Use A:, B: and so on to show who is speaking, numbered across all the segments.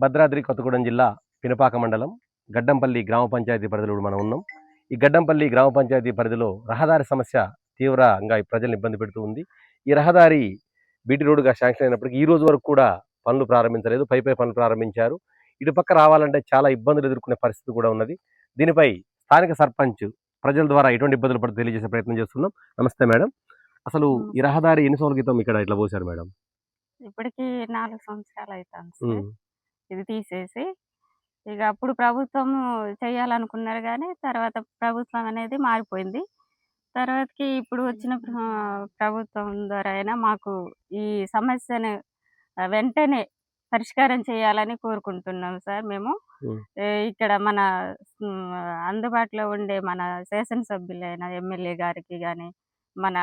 A: భద్రాద్రి కొత్తగూడెం జిల్లా పినపాక మండలం గడ్డంపల్లి గ్రామ పంచాయతీ పరిధిలో మనం ఉన్నాం. ఈ గడ్డంపల్లి గ్రామ పంచాయతీ పరిధిలో రహదారి సమస్య తీవ్రంగా ప్రజలను ఇబ్బంది పెడుతూ ఉంది. ఈ రహదారి బీటీ రోడ్డుగా శాంక్షన్ అయినప్పటికీ ఈ రోజు వరకు కూడా పనులు ప్రారంభించలేదు. పై పనులు ప్రారంభించారు. ఇటుపక్క రావాలంటే చాలా ఇబ్బందులు ఎదుర్కొనే పరిస్థితి కూడా ఉన్నది. దీనిపై స్థానిక సర్పంచ్ ప్రజల ద్వారా ఎటువంటి ఇబ్బందులు పడి తెలియజేసే ప్రయత్నం చేస్తున్నాం. నమస్తే మేడం. అసలు ఈ రహదారి ఎన్ని సంవత్సరాల క్రితం ఇక్కడ ఇట్లా పోశారు మేడం?
B: ఇప్పటికి 4 సంవత్సరాలు అవుతుంది సార్ ఇది తీసేసి. ఇక అప్పుడు ప్రభుత్వం చేయాలనుకున్నారు కానీ తర్వాత ప్రభుత్వం అనేది మారిపోయింది. తర్వాతకి ఇప్పుడు వచ్చిన ప్రభుత్వం ద్వారా అయినా మాకు ఈ సమస్యను వెంటనే పరిష్కారం చేయాలని కోరుకుంటున్నాం సార్. మేము ఇక్కడ మన అందుబాటులో ఉండే మన శాసనసభ్యులైన ఎమ్మెల్యే గారికి కానీ, మన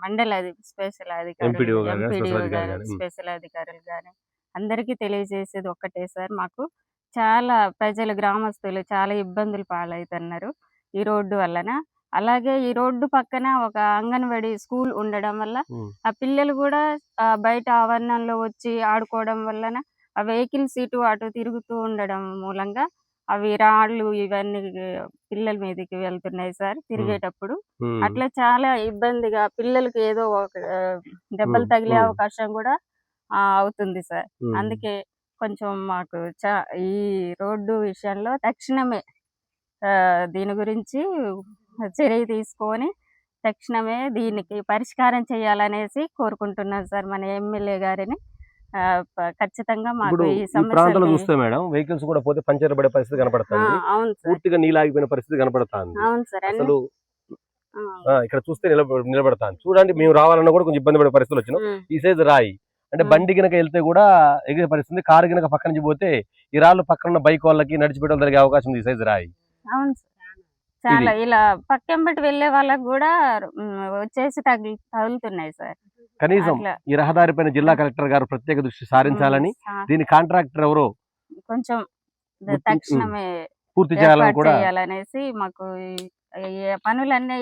B: మండల స్పెషల్ అధికారులు, ఎంపీడీఓ గారు, స్పెషల్ అధికారులు కానీ అందరికీ తెలియజేసేది ఒక్కటే సార్. మాకు చాలా ప్రజలు, గ్రామస్తులు చాలా ఇబ్బందులు పాలవుతున్నారు ఈ రోడ్డు వలన. అలాగే ఈ రోడ్డు పక్కన ఒక అంగన్వాడీ స్కూల్ ఉండడం వల్ల ఆ పిల్లలు కూడా బయట ఆవరణంలో వచ్చి ఆడుకోవడం వలన ఆ వెహికల్స్ ఇటు అటు తిరుగుతూ ఉండడం మూలంగా అవి రాళ్ళు ఇవన్నీ పిల్లల మీదకి వెళ్తున్నాయి సార్ తిరిగేటప్పుడు. అట్లా చాలా ఇబ్బందిగా పిల్లలకి ఏదో ఒక దెబ్బలు తగిలే అవకాశం కూడా అవుతుంది సార్. అందుకే కొంచెం మాకు ఈ రోడ్డు విషయంలో తక్షణమే దీని గురించి చర్య తీసుకొని తక్షణమే దీనికి పరిష్కారం చేయాలనేసి కోరుకుంటున్నాను సార్ మన ఎమ్మెల్యే గారిని. ఖచ్చితంగా మాకు ఈ
A: ప్రాంతంలో చూస్తే మేడం వెహికల్స్ కూడా పోతే పంచర్ పడే పరిస్థితి కనపడుతుంది.
B: అవును సార్,
A: పూర్తిగా నీలాగిపోయిన పరిస్థితి కనపడుతుంది.
B: అవును సార్.
A: అసలు ఇక్కడ చూస్తే నిలబడతాను చూడండి. మేము రావాలన్నా కూడా కొంచెం ఇబ్బంది పడే పరిస్థితులు వచ్చినాం. ఈ సైజ్ రాయి అంటే బండి గినక వెళ్తే కూడా ఎగిరే పరిస్థితి, కారు గినక పక్క నుంచి పోతే ఈ రాళ్ళు పక్కన ఉన్న బైక్ వాళ్ళకి నడిచిపెట్టడం జరిగే అవకాశం ఉంది ఈ సైజ్ రాయి.
B: అవును సార్, చాలా ఇలా పక్కెంబటి వెళ్లే వాళ్ళకి కూడా వచ్చేసి తగులుతున్నాయి సార్.
A: కనీసం ఈ రహదారి పైన జిల్లా కలెక్టర్ గారు ప్రత్యేక దృష్టి సారించాలని, దీని కాంట్రాక్టర్ ఎవరో
B: కొంచెం తక్షణమే
A: పూర్తి చేయాలనేసి
B: మాకు పనులన్నీ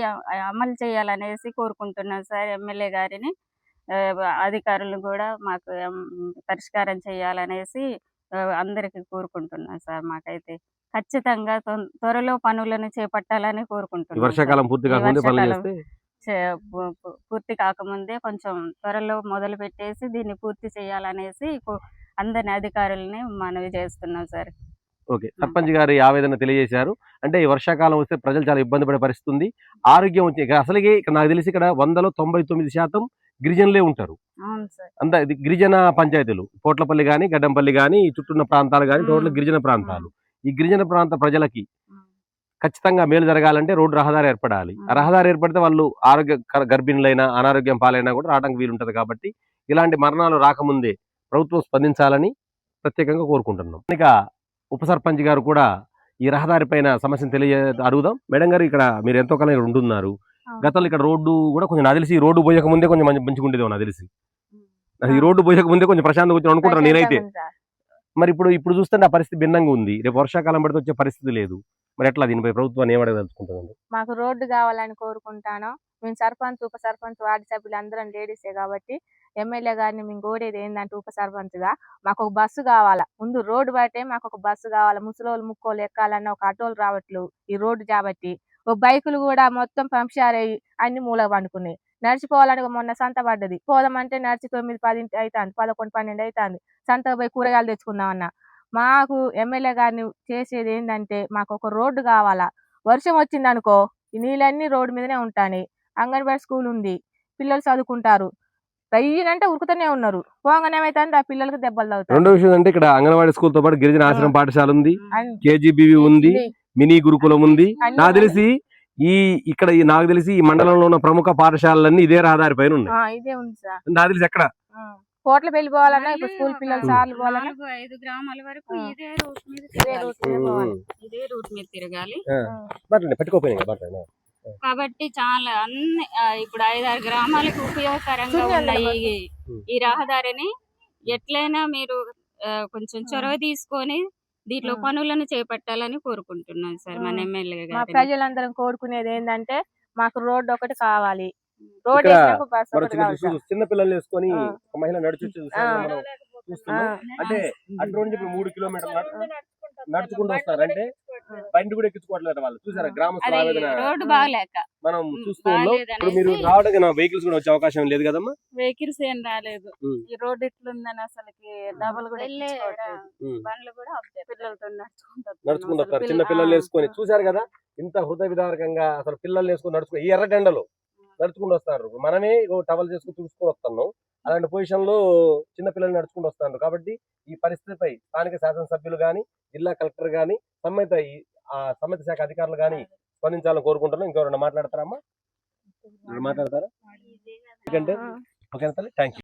B: అమలు చేయాలనేసి కోరుకుంటున్నాం సార్. ఎమ్మెల్యే గారిని, అధికారులు కూడా మాకు పరిష్కారం చేయాలనేసి అందరికి కోరుకుంటున్నాం సార్. మాకైతే ఖచ్చితంగా త్వరలో పనులను చేపట్టాలని కోరుకుంటున్నాం.
A: వర్షాకాలం
B: పూర్తి కాకముందే కొంచెం త్వరలో మొదలు పెట్టేసి దీన్ని పూర్తి చేయాలనేసి అందరిని అధికారులని మనవి చేస్తున్నాం సార్.
A: ఓకే, సర్పంచ్ గారి ఆవేదన తెలియజేశారు. అంటే ఈ వర్షాకాలం వస్తే ప్రజలు చాలా ఇబ్బంది పడే పరిస్థితి ఉంది. ఆరోగ్యం వచ్చి అసలుకి నాకు తెలిసి ఇక్కడ 100లో 99% గిరిజనులే ఉంటారు. అంత గిరిజన పంచాయతీలు పోట్లపల్లి గాని, గడ్డంపల్లి గాని, చుట్టూన్న ప్రాంతాలు గాని టోటల్ గిరిజన ప్రాంతాలు. ఈ గిరిజన ప్రాంత ప్రజలకి ఖచ్చితంగా మేలు జరగాలంటే రోడ్డు రహదారి ఏర్పడాలి. ఆ రహదారి ఏర్పడితే వాళ్ళు గర్భిణులైనా అనారోగ్యం పాలైనా కూడా రావడానికి వీలుంటది. కాబట్టి ఇలాంటి మరణాలు రాకముందే ప్రభుత్వం స్పందించాలని ప్రత్యేకంగా కోరుకుంటున్నాం. ఇక ఉప సర్పంచ్ గారు కూడా ఈ రహదారి పైన సమస్యను అడుగుదాం. మేడం గారు, ఇక్కడ మీరు ఎంతో కాలం ఇక్కడ ఉంటున్నారు. గతంలో ఇక్కడ రోడ్డు కూడా కొంచెం నాకు తెలిసి ఈ రోడ్డు పోయక ముందే కొంచెం మంచిగా ఉండేది. నాకు తెలిసి ఈ రోడ్డు పోయక ముందే కొంచెం ప్రశాంతంగా వచ్చి అనుకుంటాను నేనైతే. మరి ఇప్పుడు చూస్తే ఆ పరిస్థితి భిన్నంగా ఉంది. రేపు వర్షాకాలం పడితే వచ్చే పరిస్థితి లేదు. మరి ఎట్లా దీనిపై ప్రభుత్వాన్ని ఏమడగదలుచుకుంటుంది?
C: మాకు రోడ్డు కావాలని కోరుకుంటాను. మేము సర్పంచ్, ఉప సర్పంచ్, వార్డు సభ్యులు అందరం లేడీసే కాబట్టి ఎమ్మెల్యే గారిని మేము కోరేది ఏంటంటే ఉప సర్పంచ్ గా మాకు ఒక బస్సు కావాలా. ముందు రోడ్డు బట్టే మాకు ఒక బస్సు కావాలా. ముసలోళ్ళు ముక్కోళ్ళు ఎక్కాలన్నా ఒక ఆటోలు రావట్లేదు ఈ రోడ్డు కాబట్టి. ఒక బైకులు కూడా మొత్తం పంపించారయ్యి అన్ని మూల పండుకున్నాయి. నడిచిపోవాలని మొన్న సంత పడ్డది, పోదామంటే నడిచి 9-10 అవుతుంది, 11-12 అవుతుంది. సంతకు పోయి కూరగాయలు తెచ్చుకుందామన్నా. మాకు ఎమ్మెల్యే గారిని చేసేది ఏంటంటే మాకు ఒక రోడ్డు కావాలా. వర్షం వచ్చింది అనుకో ఈ నీళ్ళన్నీ రోడ్డు మీదనే ఉంటాయి. అంగన్వాడీ స్కూల్ ఉంది, పిల్లలు చదువుకుంటారు. రయ్యనంటే ఉరుకుతూనే ఉన్నారు. పోగానే ఏమైతుంది ఆ పిల్లలకి దెబ్బలు తగ్గుతాయి.
A: రెండో విషయం అంటే ఇక్కడ అంగన్వాడీ స్కూల్ తో పాటు గిరిజన ఆశ్రమం పాఠశాల ఉంది, కేజీబీవీ ఉంది, మినీ గురుకులం ఉంది. నాకు తెలిసి నాకు తెలిసి ఈ మండలంలో ఉన్న ప్రముఖ పాఠశాలలన్నీ ఇదే రహదారి పైన ఉన్నాయి.
C: ఇదే ఉంది సార్.
A: నాకు తెలిసి ఎక్కడ
C: కోట్ల వెళ్ళిపోవాలన్నా ఇప్పుడు స్కూల్ పిల్లలు సార్లు పోవాలన్నా
B: 4-5 గ్రామాల వరకు ఇదే రూట్ మీద తిరగాలి. కాబట్టి చాలా అన్ని ఇప్పుడు 5-6 గ్రామాలకు ఉపయోగకరంగా ఉన్నాయి ఈ రహదారిని. ఎట్లయినా మీరు కొంచెం చొరవ తీసుకొని దీంట్లో పనులను చేపట్టాలని కోరుకుంటున్నాను సార్ మన ఎమ్మెల్యే గారు.
C: మా ప్రజలందరం కోరుకునేది ఏంటంటే మాకు రోడ్డు ఒకటి కావాలి. రోడ్
A: చిన్న పిల్లలు వేసుకొని మహిళ నడిచి చూస్తున్నాం. అంటే అటువంటి ఇప్పుడు 3 కిలోమీటర్లు నడుచుకుంటూ వస్తారు. అంటే బండి కూడా ఎక్కించుకోవట్లేదు వాళ్ళు. చూసారా గ్రామస్తుల ఆవేదన
B: రోడ్డు బాగలేక
A: మనం చూస్తూ ఉన్నాం. ఇప్పుడు మీరు రావడానికి వెహికల్స్ కూడా వచ్చే అవకాశం లేదు కదమ్మా?
D: వెహికల్స్ ఏం రాలేదు.
A: ఉమ్.
D: ఈ రోడ్ ఇట్లుందని అసలుకి డబల్ కూడా
B: వెళ్ళే
D: ఎక్కించుకోవట్లేదు.
B: బండ్లు కూడా అంతే.
D: పిల్లలతో
A: నడుచుకుంటూ వస్తారు. చిన్న పిల్లలు వేసుకొని చూసారు కదా ఇంత హృదయ విదారకంగా అసలు పిల్లల్ని వేసుకొని నడుచుకో ఈ ఎర్రటెండలో నడుచుకుంటూ వస్తారు. మనమే టవల్ చేసుకుని చూసుకొని వస్తున్నాం. అలాంటి పొజిషన్ లో చిన్న పిల్లలు నడుచుకుంటూ వస్తున్నారు. కాబట్టి ఈ పరిస్థితిపై స్థానిక శాసనసభ్యులు గాని, జిల్లా కలెక్టర్ గాని, సంబంధిత శాఖ అధికారులు గాని స్పందించాలని కోరుకుంటున్నాం. ఇంకెవరైనా మాట్లాడతారమ్మా? మాట్లాడతారా? ఎందుకంటే ఓకే థ్యాంక్ యూ.